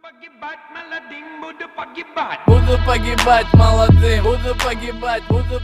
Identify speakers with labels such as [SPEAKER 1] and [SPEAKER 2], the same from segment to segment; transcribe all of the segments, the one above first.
[SPEAKER 1] Буду погибать молодым, буду погибать молодым.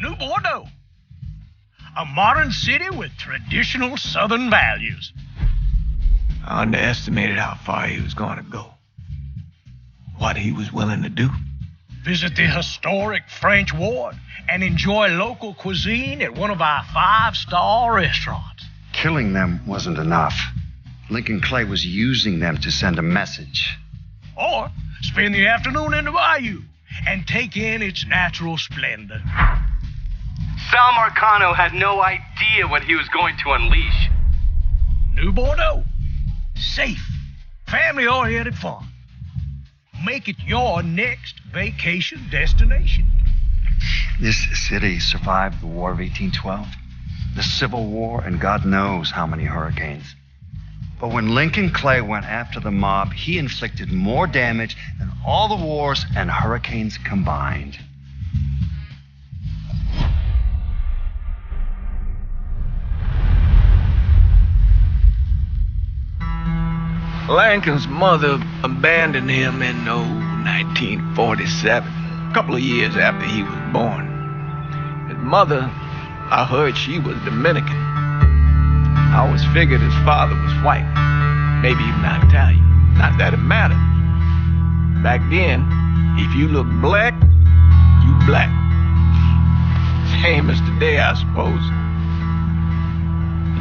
[SPEAKER 2] New Bordeaux, a modern city with traditional Southern values.
[SPEAKER 3] I underestimated how far he was going to go. What he was willing to do.
[SPEAKER 2] Visit the historic French Ward and enjoy local cuisine at one of our 5-star restaurants.
[SPEAKER 4] Killing them wasn't enough. Lincoln Clay was using them to send a message.
[SPEAKER 2] Or spend the afternoon in the bayou and take in its natural splendor.
[SPEAKER 5] Sal Marcano had no idea what he was going to unleash.
[SPEAKER 2] New Bordeaux. Safe, family-oriented fun. Make it your next vacation destination.
[SPEAKER 4] This city survived the War of 1812, the Civil War, and God knows how many hurricanes. But when Lincoln Clay went after the mob, he inflicted more damage than all the wars and hurricanes combined.
[SPEAKER 3] Lincoln's mother abandoned him in 1947, a couple of years after he was born. His mother, I heard she was Dominican. I always figured his father was white, maybe even Italian. Not that it mattered. Back then, if you look black, you black. Same as today, I suppose.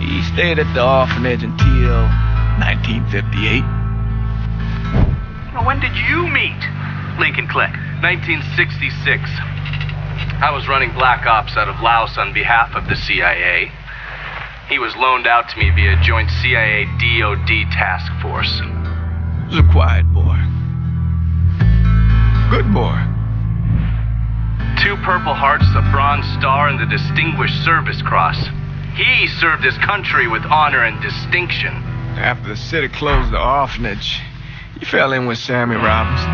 [SPEAKER 3] He stayed at the orphanage until 1958.
[SPEAKER 5] When did you meet Lincoln Clay? 1966. I was running black ops out of Laos on behalf of the CIA. He was loaned out to me via joint CIA-DOD task force.
[SPEAKER 3] He was a quiet boy. Good boy.
[SPEAKER 5] 2 Purple Hearts, a Bronze Star, and the Distinguished Service Cross. He served his country with honor and distinction.
[SPEAKER 3] After the city closed the orphanage, he fell in with Sammy Robinson.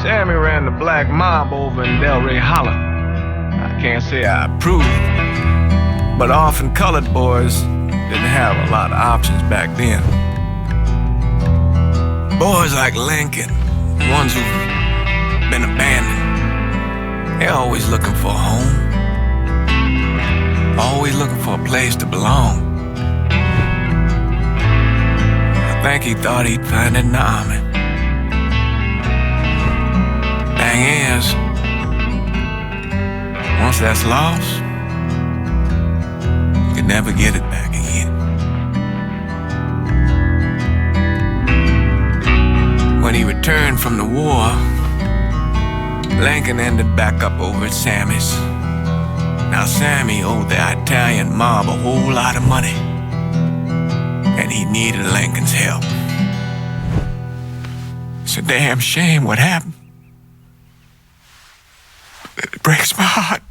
[SPEAKER 3] Sammy ran the black mob over in Delray Hollow. I can't say I approved, but orphan colored boys didn't have a lot of options back then. Boys like Lincoln, ones who've been abandoned, they're always looking for a home, always looking for a place to belong. I think he thought he'd find it in the army. Thing is, once that's lost, you can never get it back again. When he returned from the war, Lincoln ended back up over at Sammy's. Now Sammy owed the Italian mob a whole lot of money, and he needed Lincoln's help. It's a damn shame what happened. It breaks my heart.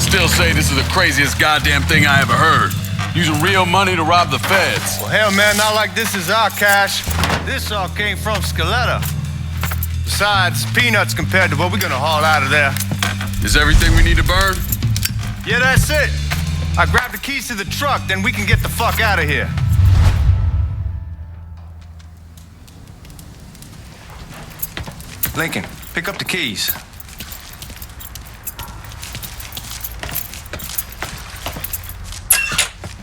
[SPEAKER 6] Still say this is the craziest goddamn thing I ever heard. Using real money to rob the feds.
[SPEAKER 7] Well, hell, man, not like this is our cash. This all came from Scaletta. Besides, peanuts compared to what we're gonna haul out of there.
[SPEAKER 6] Is everything we need to burn?
[SPEAKER 7] Yeah, that's it. I grabbed the keys to the truck, then we can get the fuck out of here. Lincoln, pick up the keys.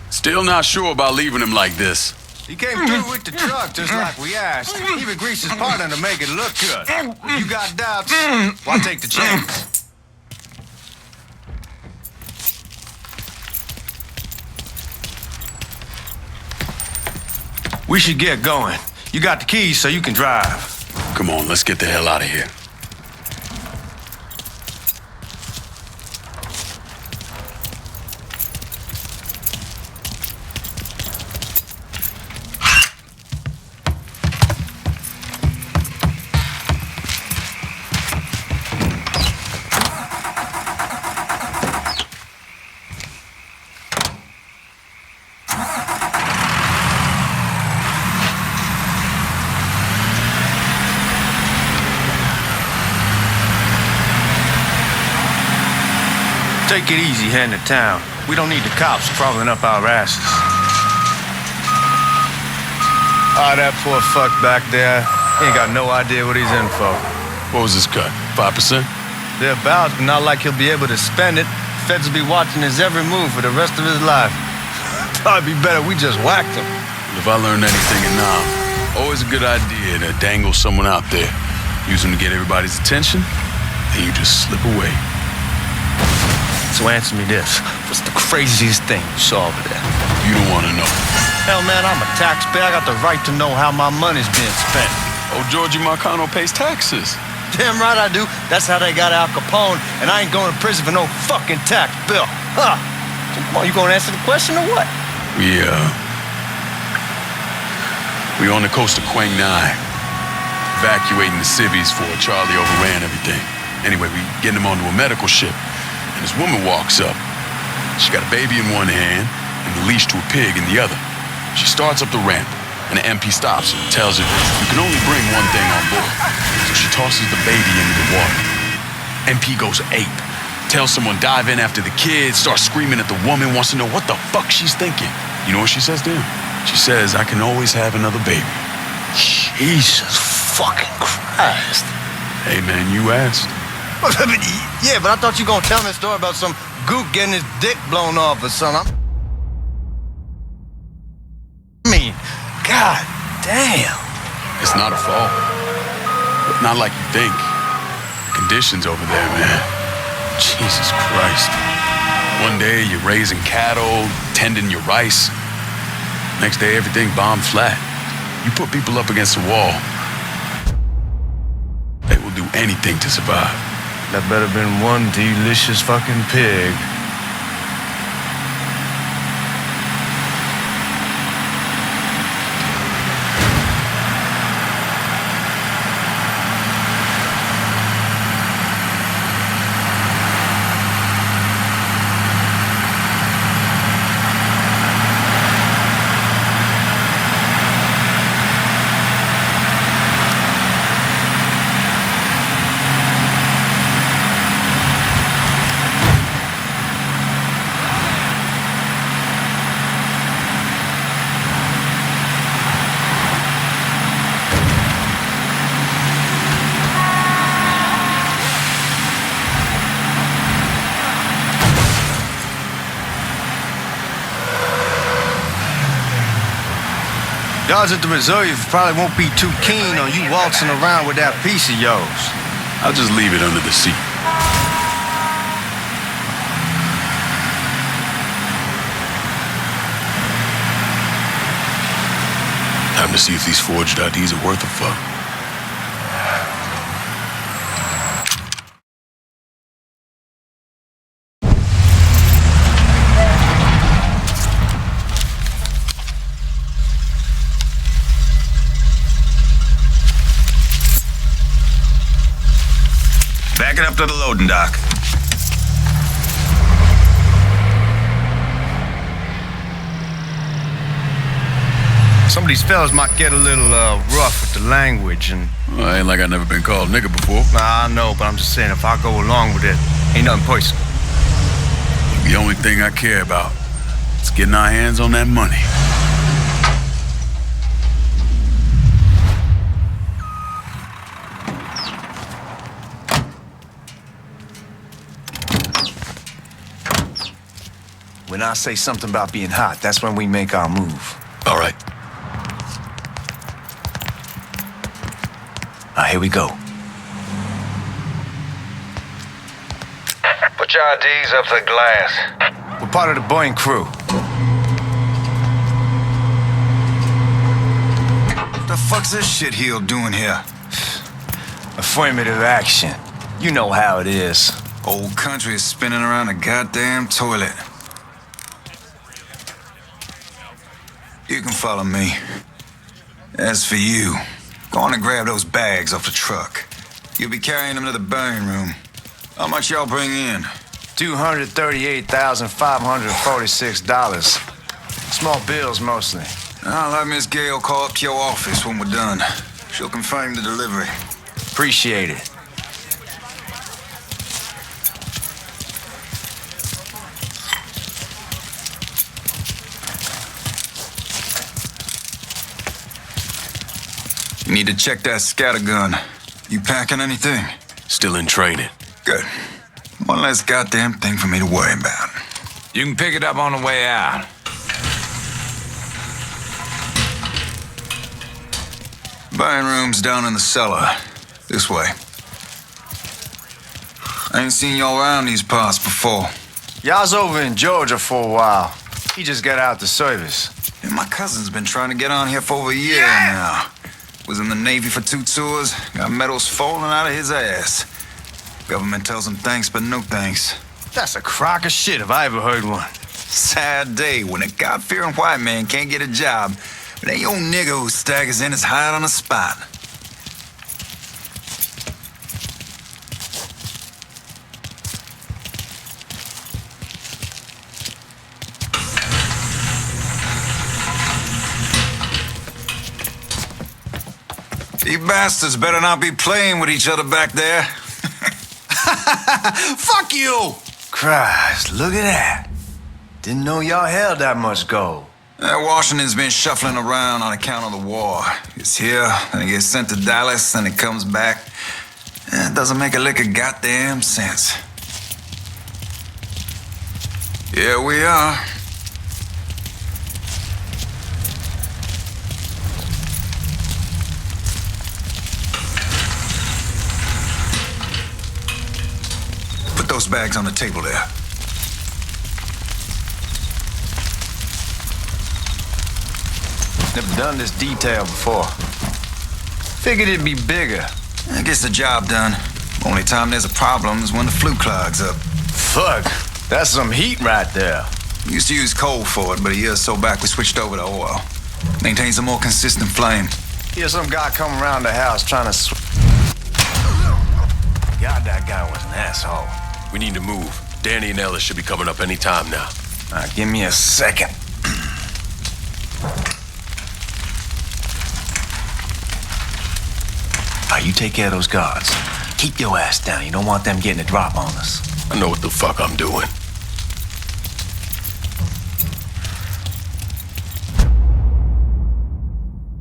[SPEAKER 6] Still not sure about leaving him like this.
[SPEAKER 7] He came through with the truck just like we asked. Even greased his partner to make it look good. If you got doubts, why take the chance? We should get going. You got the keys so you can drive.
[SPEAKER 6] Come on, let's get the hell out of here.
[SPEAKER 7] Take it easy heading to town. We don't need the cops crawling up our asses. Ah, that poor fuck back there. He ain't got no idea what he's in for.
[SPEAKER 6] What was his cut? 5%?
[SPEAKER 7] Thereabouts, but not like he'll be able to spend it. Feds will be watching his every move for the rest of his life. Probably be better we just whacked him.
[SPEAKER 6] If I learned anything in Nam, always a good idea to dangle someone out there. Use them to get everybody's attention, then you just slip away.
[SPEAKER 7] So answer me this. What's the craziest thing you saw over there?
[SPEAKER 6] You don't want to know.
[SPEAKER 7] Hell, man, I'm a taxpayer. I got the right to know how my money's being spent.
[SPEAKER 6] Oh, Georgie Marcano pays taxes.
[SPEAKER 7] Damn right I do. That's how they got Al Capone, and I ain't going to prison for no fucking tax bill. Huh. So come on, you gonna answer the question or what?
[SPEAKER 6] We on the coast of Quang Nai, evacuating the civvies for Charlie overran everything. Anyway, we getting him onto a medical ship. This woman walks up. She got a baby in one hand and the leash to a pig in the other. She starts up the ramp, and the MP stops her and tells her you can only bring one thing on board. So she tosses the baby into the water. MP goes ape, tells someone dive in after the kid, starts screaming at the woman, wants to know what the fuck she's thinking. You know what she says to him? She says, I can always have another baby.
[SPEAKER 7] Jesus fucking Christ.
[SPEAKER 6] Hey man, you asked.
[SPEAKER 7] Yeah, but I thought you were gonna tell me a story about some gook getting his dick blown off or something. I mean, god damn.
[SPEAKER 6] It's not a fault. But not like you think. Conditions over there, man. Jesus Christ. One day you're raising cattle, tending your rice. Next day everything bombed flat. You put people up against the wall. They will do anything to survive.
[SPEAKER 7] That better been one delicious fucking pig. Guards at the reserve probably won't be too keen on you waltzing around with that piece of yours.
[SPEAKER 6] I'll just leave it under the seat. Time to see if these forged IDs are worth a fuck.
[SPEAKER 7] Back it up to the loading dock. Some of these fellas might get a little rough with the language and...
[SPEAKER 6] Well, ain't like I've never been called nigga before.
[SPEAKER 7] Nah, I know, but I'm just saying if I go along with it, Ain't nothing personal.
[SPEAKER 6] The only thing I care about is getting our hands on that money.
[SPEAKER 7] When I say something about being hot, that's when we make our move.
[SPEAKER 6] All right.
[SPEAKER 7] Here we go.
[SPEAKER 8] Put your IDs up to the glass.
[SPEAKER 7] We're part of the Boeing crew.
[SPEAKER 9] What the fuck's this shitheel doing here?
[SPEAKER 7] Affirmative action. You know how it is.
[SPEAKER 9] Old country is spinning around a goddamn toilet. You can follow me. As for you, go on and grab those bags off the truck. You'll be carrying them to the burning room. How much y'all bring in?
[SPEAKER 7] $238,546. Small bills mostly.
[SPEAKER 9] I'll have Miss Gale call up to your office when we're done. She'll confirm the delivery.
[SPEAKER 7] Appreciate it.
[SPEAKER 9] You need to check that scattergun. You packing anything?
[SPEAKER 6] Still in training.
[SPEAKER 9] Good. One less goddamn thing for me to worry about.
[SPEAKER 8] You can pick it up on the way out.
[SPEAKER 9] Buying rooms down in the cellar. This way. I ain't seen y'all around these parts before.
[SPEAKER 7] Y'all's over in Georgia for a while. He just got out the service.
[SPEAKER 9] And my cousin's been trying to get on here for over a year now. Was in the Navy for 2 tours, got medals falling out of his ass. Government tells him thanks, but no thanks.
[SPEAKER 7] That's a crock of shit if I ever heard one.
[SPEAKER 9] Sad day when a God-fearing white man can't get a job, but ain't old nigga who staggers in his hide on the spot. You bastards better not be playing with each other back there.
[SPEAKER 7] Fuck you! Christ, look at that. Didn't know y'all held that much gold.
[SPEAKER 9] Washington's been shuffling around on account of the war. It's here, then it gets sent to Dallas, then it comes back. It doesn't make a lick of goddamn sense. Here we are. Put those bags on the table there.
[SPEAKER 7] Never done this detail before. Figured it'd be bigger.
[SPEAKER 9] That gets the job done. Only time there's a problem is when the flue clogs up.
[SPEAKER 7] Fuck, that's some heat right there.
[SPEAKER 9] We used to use coal for it, but a year or so back we switched over to oil. Maintains a more consistent flame.
[SPEAKER 7] Here's some guy come around the house trying to God, that guy was an asshole.
[SPEAKER 6] We need to move. Danny and Ellis should be coming up any time now.
[SPEAKER 7] Give me a second. You take care of those guards. Keep your ass down. You don't want them getting a drop on us.
[SPEAKER 6] I know what the fuck I'm doing.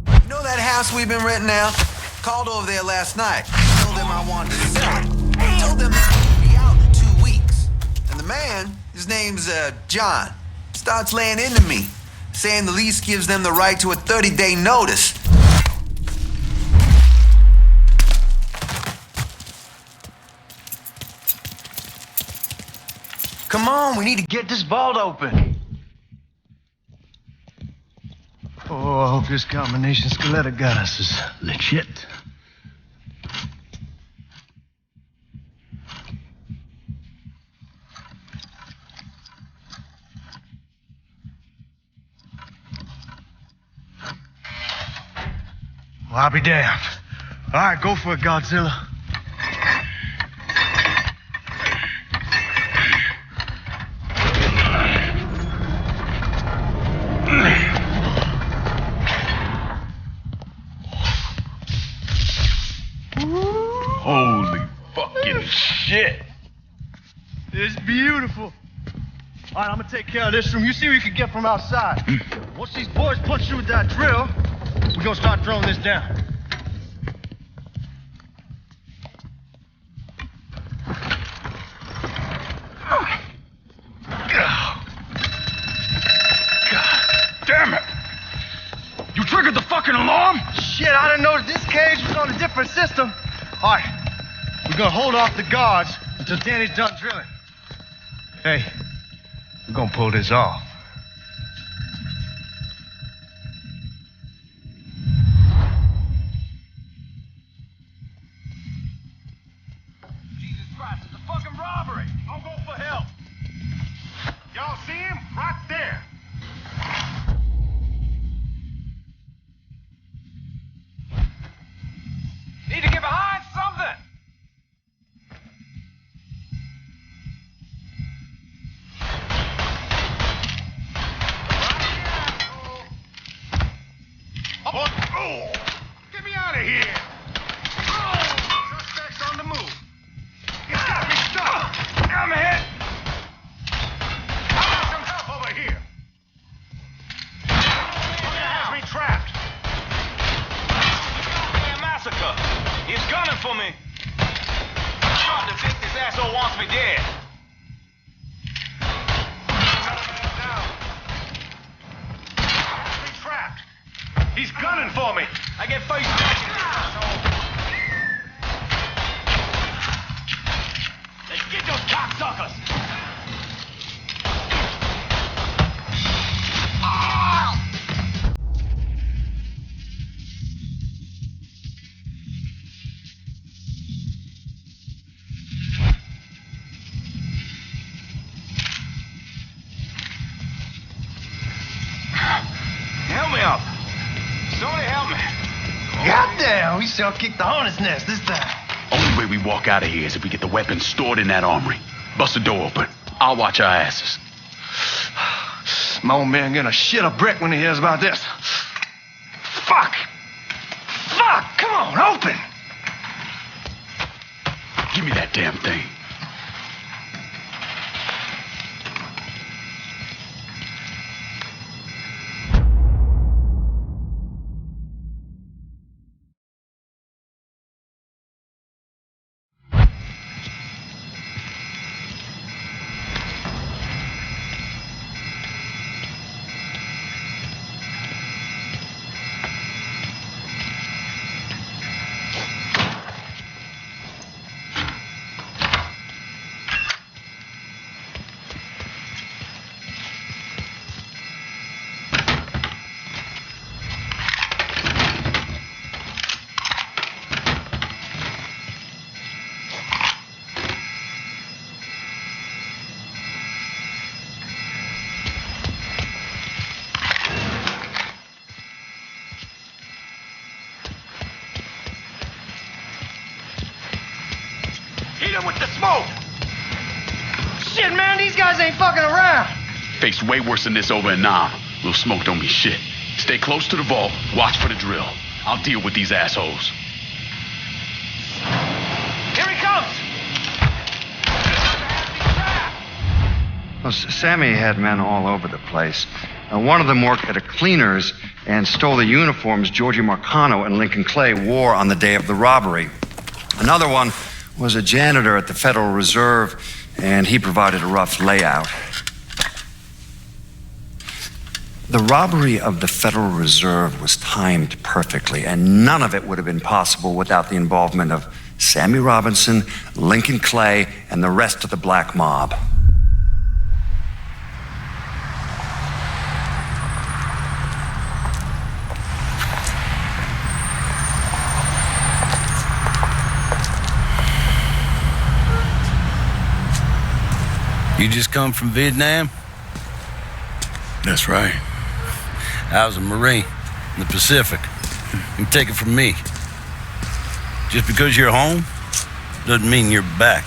[SPEAKER 10] You know that house we've been renting out? Called over there last night. Told them I wanted to sell it. Told them that would be out in 2 weeks. And the man, his name's John, starts laying into me, saying the lease gives them the right to a 30-day notice.
[SPEAKER 7] Come on, we need to get this vault open.
[SPEAKER 2] Oh, I hope this combination Scaletta got us is legit. Well, I'll be damned. All right, go for it, Godzilla.
[SPEAKER 6] Holy fucking shit.
[SPEAKER 7] It's beautiful. All right, I'm gonna take care of this room. You see what you can get from outside. Once these boys punch through with that drill, we're gonna start throwing this down.
[SPEAKER 6] Damn it! You triggered the fucking alarm?
[SPEAKER 7] Shit, I didn't know that this cage was on a different system. All right, we're gonna hold off the guards until Danny's done drilling. Hey, we're gonna pull this off.
[SPEAKER 2] Jesus Christ, it's a fucking robbery. I'll go for help. Y'all see him? Right there.
[SPEAKER 8] Need to get behind something!
[SPEAKER 2] Oh, get me out of here! Oh, suspect's on the move. He's got me stuck. I'm hit. I got some help over here. He has me trapped.
[SPEAKER 8] Goddamn massacre! He's gunning for me. I'm trying to think this asshole wants me dead.
[SPEAKER 2] He's trapped. He's gunning for me.
[SPEAKER 8] I get face back in this asshole. Let's get those cocksuckers. Help me up. Somebody help me.
[SPEAKER 7] Goddamn, we sure kicked the hornet's nest this time.
[SPEAKER 6] Only way we walk out of here is if we get the weapons stored in that armory. Bust the door open. I'll watch our asses.
[SPEAKER 7] My old man gonna shit a brick when he hears about this. Fuck! Fuck! Come on, open!
[SPEAKER 6] Give me that damn thing.
[SPEAKER 8] Hit him with the smoke!
[SPEAKER 7] Shit, man, these guys ain't fucking around.
[SPEAKER 6] Faced way worse than this over in Nam. Little smoke don't mean shit. Stay close to the vault. Watch for the drill. I'll deal with these assholes.
[SPEAKER 8] Here he comes!
[SPEAKER 4] Well, Sammy had men all over the place. One of them worked at a cleaner's and stole the uniforms Georgie Marcano and Lincoln Clay wore on the day of the robbery. Another one was a janitor at the Federal Reserve, and he provided a rough layout. The robbery of the Federal Reserve was timed perfectly, and none of it would have been possible without the involvement of Sammy Robinson, Lincoln Clay, and the rest of the black mob.
[SPEAKER 11] You just come from Vietnam?
[SPEAKER 6] That's right.
[SPEAKER 11] I was a Marine in the Pacific. You take it from me. Just because you're home doesn't mean you're back.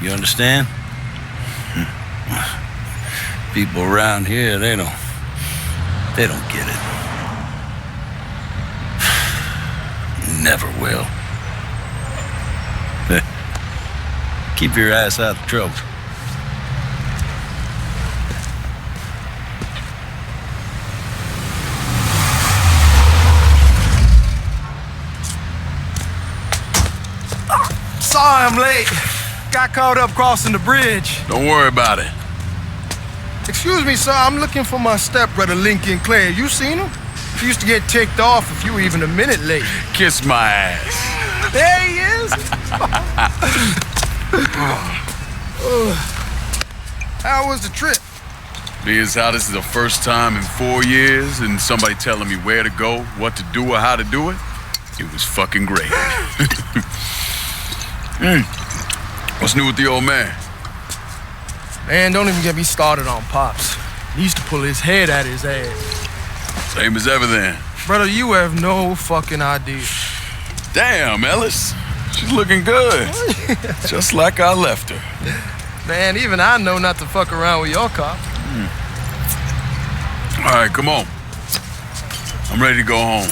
[SPEAKER 11] You understand? People around here, they don't get it. Never will. Keep your ass out of trouble.
[SPEAKER 12] Sorry I'm late. Got caught up crossing the bridge.
[SPEAKER 6] Don't worry about it.
[SPEAKER 7] Excuse me, sir. I'm looking for my stepbrother, Lincoln Clay. You seen him? He used to get ticked off if you were even a minute late.
[SPEAKER 6] Kiss my ass.
[SPEAKER 12] There he is.
[SPEAKER 7] How was the trip?
[SPEAKER 6] Being as how this is the first time in 4 years and somebody telling me where to go, what to do, or how to do it, it was fucking great. What's new with the old man?
[SPEAKER 7] Man, don't even get me started on Pops. He used to pull his head out his ass.
[SPEAKER 6] Same as ever then.
[SPEAKER 7] Brother, you have no fucking idea.
[SPEAKER 6] Damn, Ellis. She's looking good. Just like I left her.
[SPEAKER 7] Man, even I know not to fuck around with your cop.
[SPEAKER 6] All right, come on. I'm ready to go home.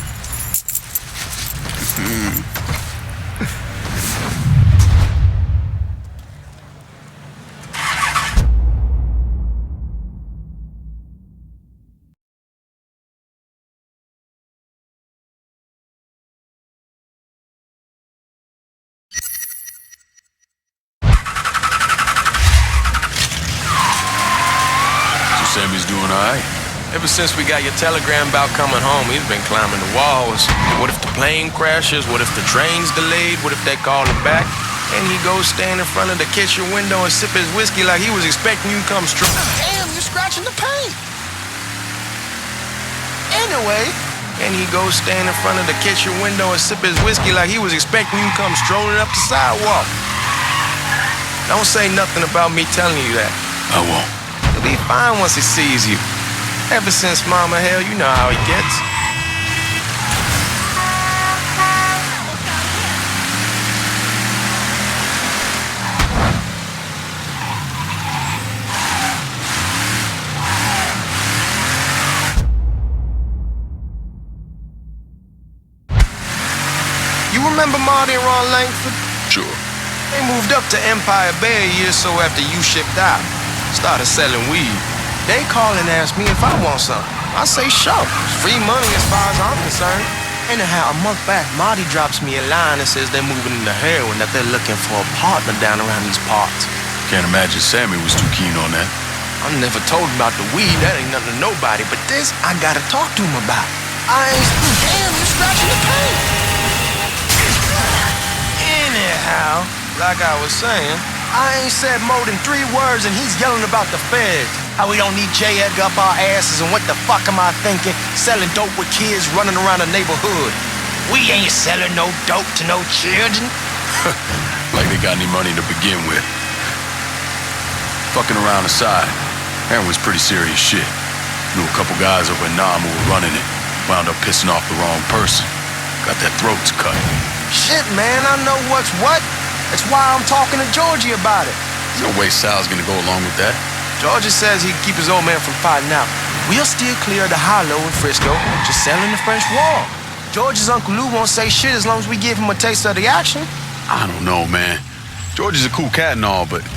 [SPEAKER 6] Sammy's doing all right.
[SPEAKER 12] Ever since we got your telegram about coming home, he's been climbing the walls. What if the plane crashes? What if the train's delayed? What if they call him back? And he goes stand in front of the kitchen window and sip his whiskey like he was expecting you to come straight. Damn, you're scratching the paint. Anyway, and he goes stand in front of the kitchen window and sip his whiskey like he was expecting you to come strolling up the sidewalk. Don't say nothing about me telling you that.
[SPEAKER 6] I won't.
[SPEAKER 12] He'll be fine once he sees you. Ever since Mama, hell, you know how he gets. You remember Marty and Ron Langford?
[SPEAKER 6] Sure.
[SPEAKER 12] They moved up to Empire Bay a year or so after you shipped out. Started selling weed. They call and ask me if I want some. I say sure. It's free money as far as I'm concerned. Anyhow, a month back, Marty drops me a line and says they're moving into heroin, that they're looking for a partner down around these parts.
[SPEAKER 6] Can't imagine Sammy was too keen on that.
[SPEAKER 12] I never told him about the weed. That ain't nothing to nobody. But this, I gotta talk to him about. I ain't... Damn, you're scratching the paint. Anyhow, like I was saying, I ain't said more than 3 words and he's yelling about the feds. How we don't need J. Edgar up our asses and what the fuck am I thinking? Selling dope with kids running around the neighborhood. We ain't selling no dope to no children.
[SPEAKER 6] Like they got any money to begin with. Fucking around aside, heroin's pretty serious shit. Knew a couple guys over in Nam who were running it. Wound up pissing off the wrong person. Got their throats cut.
[SPEAKER 12] Shit, man, I know what's what. That's why I'm talking to Georgie about it.
[SPEAKER 6] There's no way Sal's gonna go along with that.
[SPEAKER 12] Georgie says he'd keep his old man from fighting out. We'll still clear the hollow in Frisco, just selling the French wall. George's Uncle Lou won't say shit as long as we give him a taste of the action.
[SPEAKER 6] I don't know, man. George is a cool cat and all, but...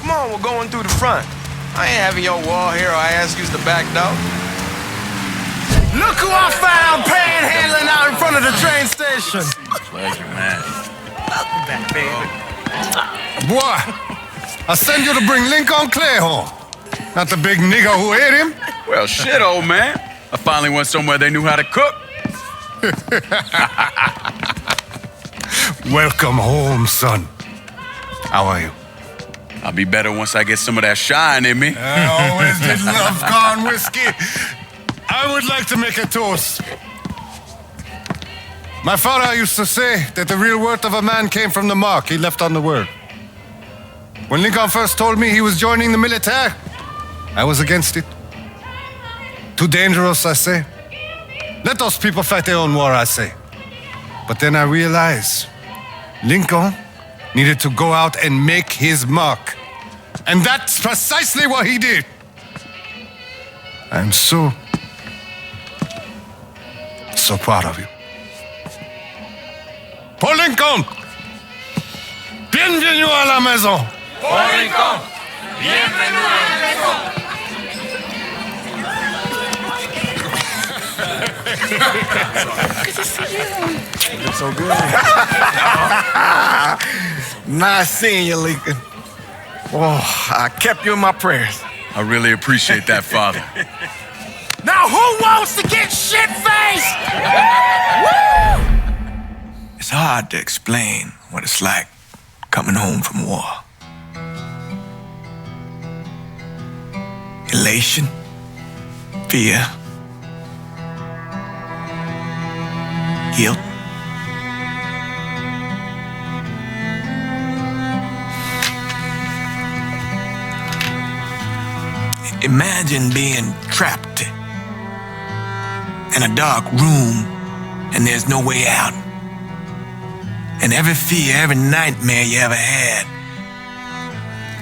[SPEAKER 12] Come on, we're going through the front. I ain't having your wall here or I ask use the back door. Look who I found panhandling out in front of the train station.
[SPEAKER 6] Pleasure, man.
[SPEAKER 12] Welcome back, baby.
[SPEAKER 7] Boy, I sent you to bring Lincoln Clay home. Not the big nigger who ate him.
[SPEAKER 6] Well, shit, old man. I finally went somewhere they knew how to cook.
[SPEAKER 7] Welcome home, son. How are you?
[SPEAKER 6] I'll be better once I get some of that shine in me.
[SPEAKER 7] I always did love corn whiskey. I would like to make a toast. My father used to say that the real worth of a man came from the mark he left on the world. When Lincoln first told me he was joining the military, I was against it. Too dangerous, I say. Let those people fight their own war, I say. But then I realized Lincoln needed to go out and make his mark. And that's precisely what he did. I'm so proud of you. Paul Lincoln! Bienvenue à la maison!
[SPEAKER 1] Paul Lincoln! Bienvenue à la maison!
[SPEAKER 12] Good to see you. You look so good. Nice seeing you, Lincoln. Oh, I kept you in my prayers.
[SPEAKER 6] I really appreciate that, Father.
[SPEAKER 12] Now who wants to get shit-faced?
[SPEAKER 3] It's hard to explain what it's like coming home from war. Elation, fear, guilt. Imagine being trapped in a dark room and there's no way out. And every fear, every nightmare you ever had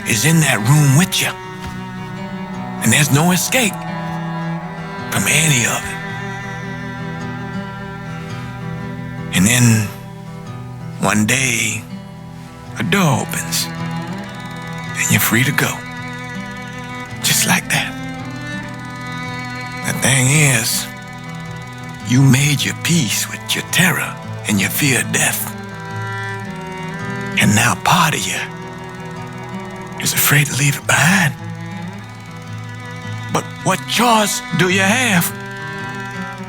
[SPEAKER 3] is in that room with you. And there's no escape from any of it. And then one day, a door opens and you're free to go. Just like that. The thing is, you made your peace with your terror and your fear of death. And now part of you is afraid to leave it behind. But what choice do you have?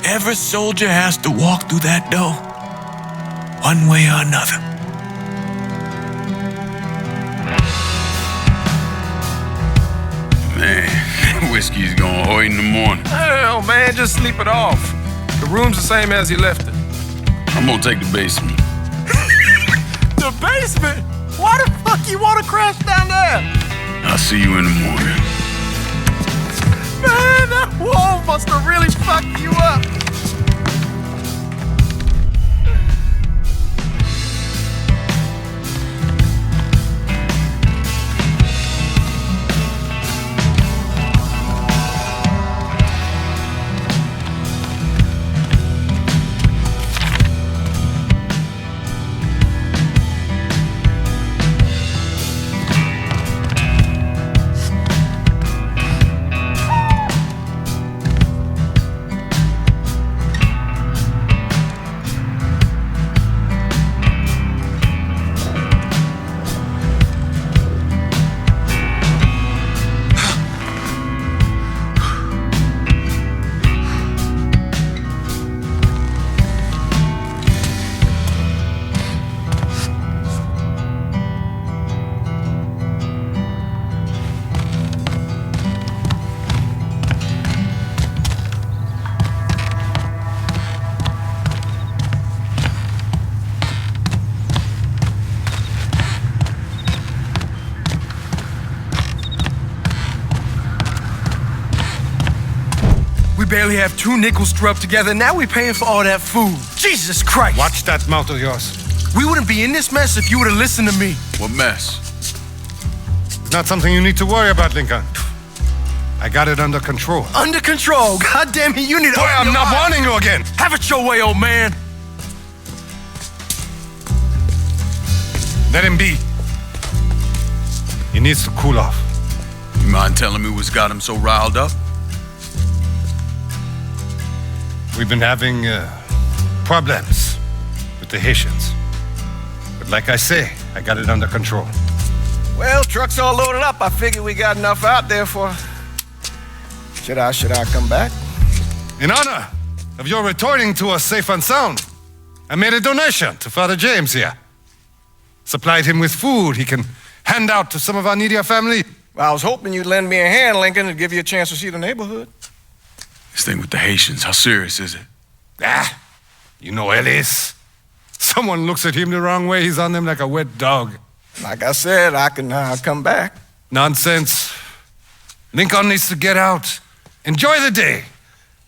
[SPEAKER 3] Every soldier has to walk through that door, one way or another.
[SPEAKER 6] Man, whiskey's gonna hurt in the morning.
[SPEAKER 12] Hell, man, just sleep it off. The room's the same as you left it.
[SPEAKER 6] I'm gonna take the basement.
[SPEAKER 12] The basement? Why the fuck you want to crash down there?
[SPEAKER 6] I'll see you in the morning.
[SPEAKER 12] Man, that wall must have really fucked you up. We barely have 2 nickels to rub together, and now we're paying for all that food. Jesus Christ!
[SPEAKER 7] Watch that mouth of yours.
[SPEAKER 12] We wouldn't be in this mess if you would have listened to me.
[SPEAKER 6] What mess?
[SPEAKER 7] It's not something you need to worry about, Lincoln. I got it under control.
[SPEAKER 12] Under control? God damn it, you need to...
[SPEAKER 7] Boy, I'm not warning you again.
[SPEAKER 12] Have it your way, old man.
[SPEAKER 7] Let him be. He needs to cool off.
[SPEAKER 6] You mind telling me what's got him so riled up?
[SPEAKER 7] We've been having problems with the Haitians. But like I say, I got it under control.
[SPEAKER 12] Well, truck's all loaded up. I figure we got enough out there for... Should I come back?
[SPEAKER 7] In honor of your returning to us safe and sound, I made a donation to Father James here. Supplied him with food he can hand out to some of our needier family.
[SPEAKER 12] Well, I was hoping you'd lend me a hand, Lincoln, and give you a chance to see the neighborhood.
[SPEAKER 6] This thing with the Haitians, how serious is it?
[SPEAKER 7] Ah, you know Ellis. Someone looks at him the wrong way, he's on them like a wet dog.
[SPEAKER 12] Like I said, I can come back.
[SPEAKER 7] Nonsense. Lincoln needs to get out. Enjoy the day.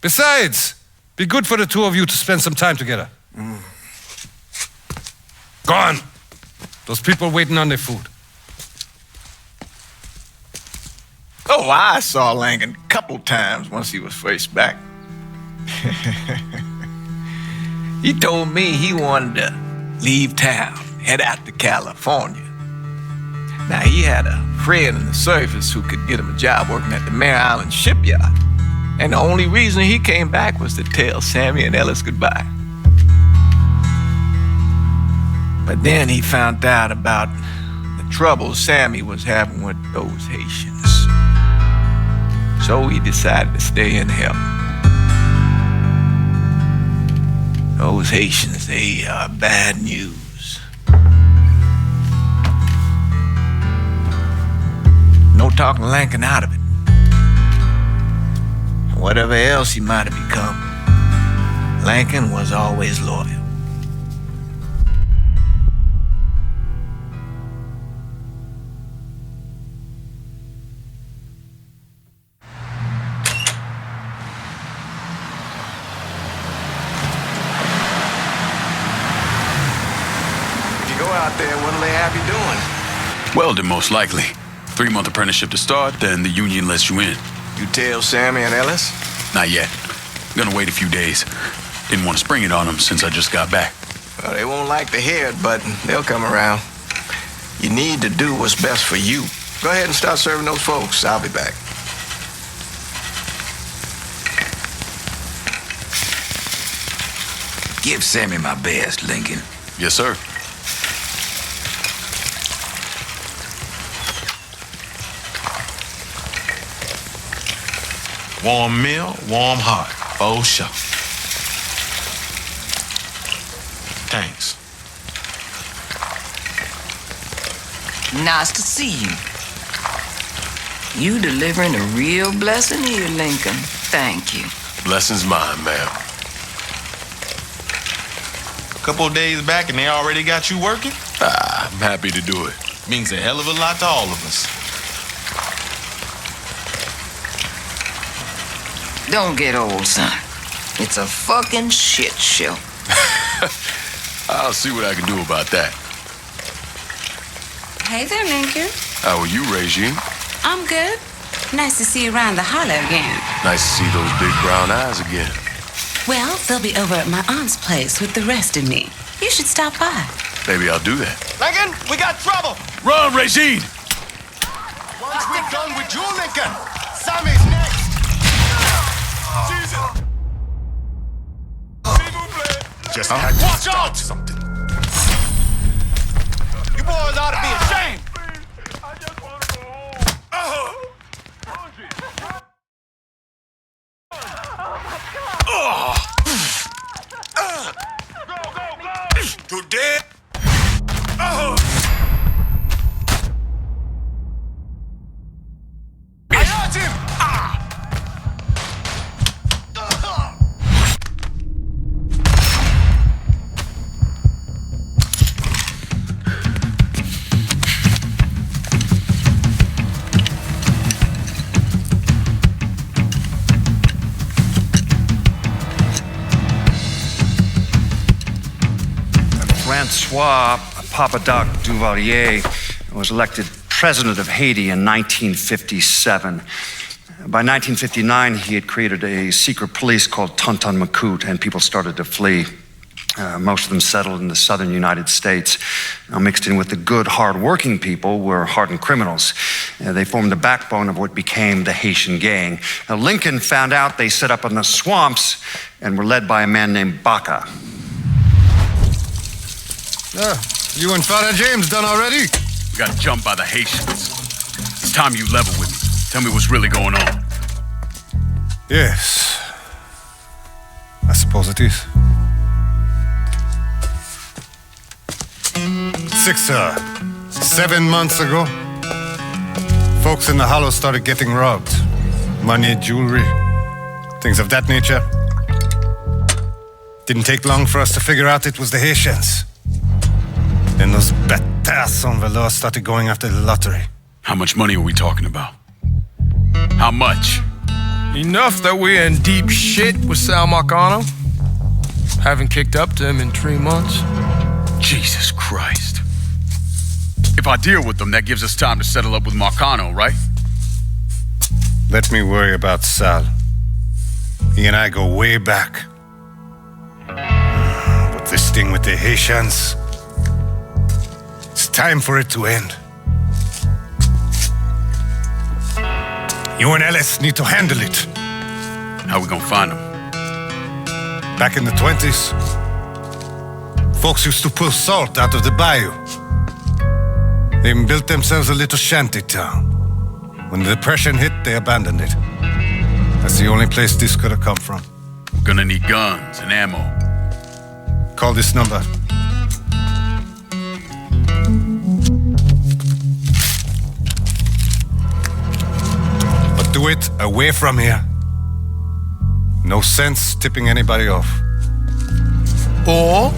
[SPEAKER 7] Besides, be good for the two of you to spend some time together. Go on. Those people waiting on their food.
[SPEAKER 12] Oh, I saw Lincoln a couple times once he was first back.
[SPEAKER 3] He told me he wanted to leave town, head out to California. Now, he had a friend in the service who could get him a job working at the Mare Island shipyard. And the only reason he came back was to tell Sammy and Ellis goodbye. But then he found out about the trouble Sammy was having with those Haitians. So he decided to stay and help. Those Haitians, they are bad news. No talking Lincoln out of it. Whatever else he might have become, Lincoln was always loyal.
[SPEAKER 12] If you go out there, what'll they have you doing?
[SPEAKER 6] Welding, most likely. 3-month apprenticeship to start, then the union lets you in.
[SPEAKER 12] You tell Sammy and Ellis?
[SPEAKER 6] Not yet. Gonna wait a few days. Didn't want to spring it on them since I just got back.
[SPEAKER 12] Well, they won't like to hear it, but they'll come around. You need to do what's best for you. Go ahead and start serving those folks. I'll be back.
[SPEAKER 9] Give Sammy my best, Lincoln.
[SPEAKER 6] Yes, sir.
[SPEAKER 8] Warm meal, warm heart. Oh, sure. Thanks.
[SPEAKER 13] Nice to see you. You delivering a real blessing here, Lincoln. Thank you.
[SPEAKER 8] Blessing's mine, ma'am. A couple of days back and they already got you working?
[SPEAKER 6] I'm happy to do it.
[SPEAKER 8] Means a hell of a lot to all of us.
[SPEAKER 13] Don't get old, son. It's a fucking shit show.
[SPEAKER 6] I'll see what I can do about that.
[SPEAKER 14] Hey there, Lincoln.
[SPEAKER 6] How are you, Regine?
[SPEAKER 14] I'm good. Nice to see you around the holler again.
[SPEAKER 6] Nice to see those big brown eyes again.
[SPEAKER 14] Well, they'll be over at my aunt's place with the rest of me. You should stop by.
[SPEAKER 6] Maybe I'll do that.
[SPEAKER 12] Lincoln, we got trouble.
[SPEAKER 6] Run, Regine!
[SPEAKER 12] Once we're done with you, Lincoln, Sammy's next. Jesus.
[SPEAKER 8] Just
[SPEAKER 12] Watch out!
[SPEAKER 8] something.
[SPEAKER 12] You boys ought to be ashamed.
[SPEAKER 2] I just want to go home.
[SPEAKER 8] You dead?
[SPEAKER 12] I hurt him.
[SPEAKER 4] Francois Papadoc Duvalier was elected president of Haiti in 1957. By 1959, he had created a secret police called Tonton Macoute, and people started to flee. Most of them settled in the southern United States. Now, mixed in with the good, hard-working people were hardened criminals. They formed the backbone of what became the Haitian gang. Now, Lincoln found out they set up in the swamps and were led by a man named Baca.
[SPEAKER 7] You and Father James done already?
[SPEAKER 6] We got jumped by the Haitians. It's time you level with me. Tell me what's really going on.
[SPEAKER 7] Yes. I suppose it is. 7 months ago, folks in the Hollow started getting robbed. Money, jewelry, things of that nature. Didn't take long for us to figure out it was the Haitians. Then those bâtards en velours started going after the lottery.
[SPEAKER 6] How much money are we talking about? How much?
[SPEAKER 15] Enough that we're in deep shit with Sal Marcano. Haven't kicked up to him in 3 months.
[SPEAKER 6] Jesus Christ. If I deal with them, that gives us time to settle up with Marcano, right?
[SPEAKER 7] Let me worry about Sal. He and I go way back. But this thing with the Haitians, it's time for it to end. You and Ellis need to handle it.
[SPEAKER 6] How we gonna find them?
[SPEAKER 7] Back in the 20s, folks used to pull salt out of the bayou. They even built themselves a little shanty town. When the Depression hit, they abandoned it. That's the only place this could have come from.
[SPEAKER 6] We're gonna need guns and ammo.
[SPEAKER 7] Call this number. But do it away from here. No sense tipping anybody off.
[SPEAKER 15] Or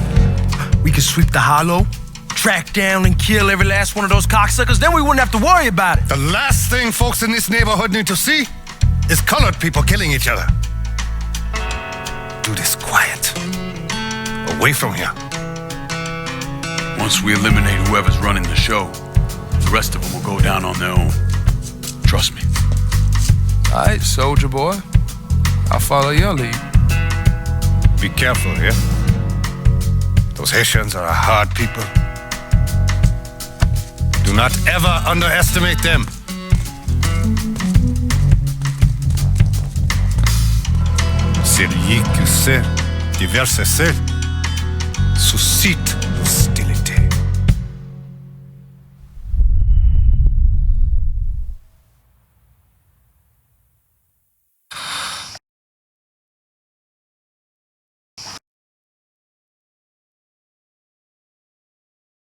[SPEAKER 15] we could sweep the hollow, track down and kill every last one of those cocksuckers, then we wouldn't have to worry about it.
[SPEAKER 7] The last thing folks in this neighborhood need to see is colored people killing each other. Do this quiet. Away from here.
[SPEAKER 6] Once we eliminate whoever's running the show, the rest of them will go down on their own. Trust me.
[SPEAKER 15] All right, soldier boy. I'll follow your lead.
[SPEAKER 7] Be careful here. Those Haitians are a hard people. Do not ever underestimate them. Celui qui sait diverser suscite